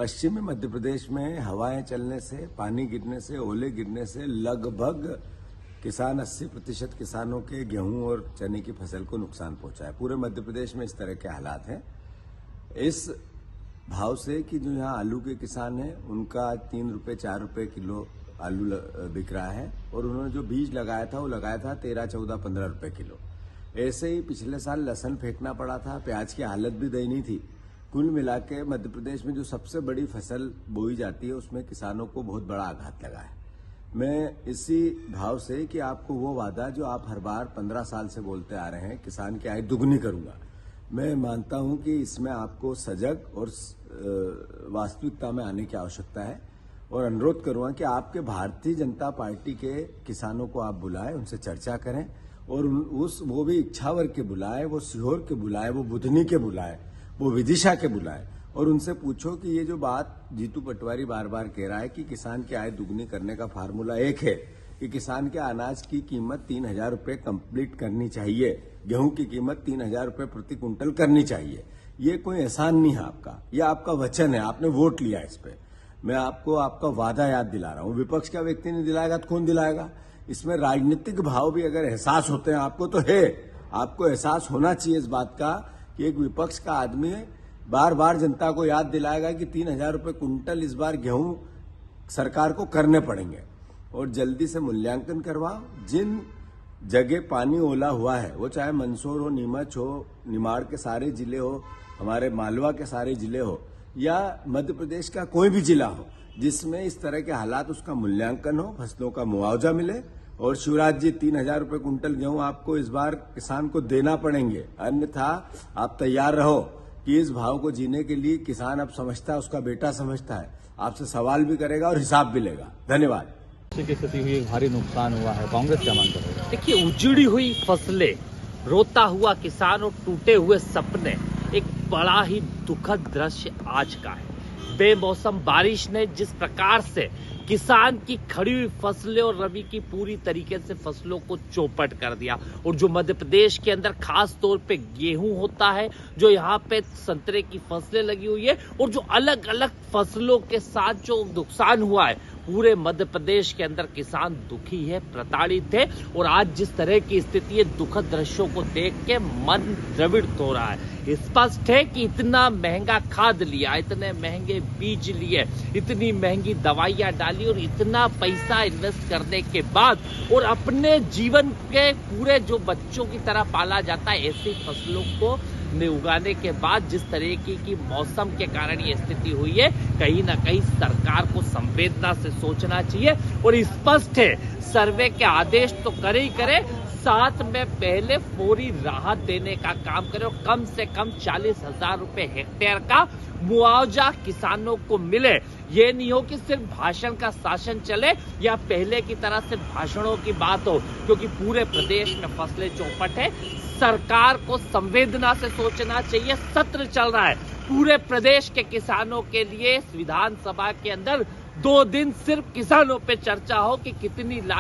पश्चिमी मध्य प्रदेश में हवाएं चलने से, पानी गिरने से, ओले गिरने से लगभग किसान 80% किसानों के गेहूं और चने की फसल को नुकसान पहुंचा है। पूरे मध्य प्रदेश में इस तरह के हालात हैं। इस भाव से कि जो यहाँ आलू के किसान हैं उनका 3 रुपए 4 रुपए किलो आलू बिक रहा है और उन्होंने जो बीज लगाया था वो लगाया था 13, 14, 15 रुपए किलो। ऐसे ही पिछले साल लहसुन फेंकना पड़ा था, प्याज की हालत भी दयनीय थी। कुल मिला के मध्य प्रदेश में जो सबसे बड़ी फसल बोई जाती है उसमें किसानों को बहुत बड़ा आघात लगा है। मैं इसी भाव से कि आपको वो वादा जो आप हर बार 15 साल से बोलते आ रहे हैं, किसान की आय दुगनी करूंगा, मैं मानता हूं कि इसमें आपको सजग और वास्तविकता में आने की आवश्यकता है और अनुरोध करूंगा कि आपके भारतीय जनता पार्टी के किसानों को आप बुलाएं, उनसे चर्चा करें और वो भी इच्छावर के बुलाएं, वो सीहोर के बुलाएं, वो बुधनी के बुलाएं, वो विदिशा के बुलाएं और उनसे पूछो कि ये जो बात जीतू पटवारी बार बार कह रहा है कि किसान की आय दुगनी करने का फार्मूला एक है कि किसान के अनाज की कीमत 3,000 रुपए कंप्लीट करनी चाहिए, गेहूं की कीमत 3,000 रुपए प्रति क्विंटल करनी चाहिए। ये कोई एहसान नहीं है आपका, यह आपका वचन है, आपने वोट लिया इस पे। मैं आपको आपका वादा याद दिला रहा हूं। विपक्ष का व्यक्ति नहीं दिलाएगा तो कौन दिलाएगा? इसमें राजनीतिक भाव भी अगर एहसास होते हैं आपको तो है, आपको एहसास होना चाहिए इस बात का कि एक विपक्ष का आदमी बार बार जनता को याद दिलाएगा कि 3,000 रुपए कुंटल इस बार गेहूं सरकार को करने पड़ेंगे और जल्दी से मूल्यांकन करवाओ। जिन जगह पानी ओला हुआ है, वो चाहे मंदसौर हो, नीमच हो, निमाड़ के सारे जिले हो, हमारे मालवा के सारे जिले हो या मध्य प्रदेश का कोई भी जिला हो जिसमें इस तरह के हालात, उसका मूल्यांकन हो, फसलों का मुआवजा मिले। और शिवराज जी 3,000 रुपए कुंटल गेहूं आपको इस बार किसान को देना पड़ेंगे, अन्यथा आप तैयार रहो कि इस भाव को जीने के लिए किसान अब समझता है, उसका बेटा समझता है, आपसे सवाल भी करेगा और हिसाब भी लेगा। धन्यवाद। की स्थिति हुई, भारी नुकसान हुआ है, कांग्रेस क्या मांग कर रही है? देखिए, उजड़ी हुई फसलें, रोता हुआ किसान और टूटे हुए सपने, एक बड़ा ही दुखद दृश्य आज का है। बेमौसम बारिश ने जिस प्रकार से किसान की खड़ी हुई फसलें और रबी की पूरी तरीके से फसलों को चौपट कर दिया और जो मध्य प्रदेश के अंदर खास तौर पे गेहूं होता है, जो यहाँ पे संतरे की फसलें लगी हुई है और जो अलग अलग फसलों के साथ जो नुकसान हुआ है, पूरे मध्य प्रदेश के अंदर किसान दुखी है, प्रताड़ित है और आज जिस तरह की स्थिति है, दुखद दृश्यों को देख के मन द्रवित हो रहा है। स्पष्ट है कि इतना महंगा खाद लिया, इतने महंगे बीज लिए, इतनी महंगी दवाइयां डाली और इतना पैसा इन्वेस्ट करने के बाद और अपने जीवन के पूरे जो बच्चों की तरह पाला जाता है, ऐसी फसलों को उगाने के बाद जिस तरीके की मौसम के कारण ये स्थिति हुई है, कहीं ना कहीं सरकार को संवेदना से सोचना चाहिए और स्पष्ट है सर्वे के आदेश तो करे ही करे, साथ में पहले फौरी राहत देने का काम करे और कम से कम 40,000 रुपए हेक्टेयर का मुआवजा किसानों को मिले। ये नहीं हो कि सिर्फ भाषण का शासन चले या पहले की तरह सिर्फ भाषणों की बात हो, क्योंकि पूरे प्रदेश में फसलें चौपट है। सरकार को संवेदना से सोचना चाहिए। सत्र चल रहा है पूरे प्रदेश के किसानों के लिए, विधानसभा के अंदर 2 दिन सिर्फ किसानों पे चर्चा हो कि कितनी लागत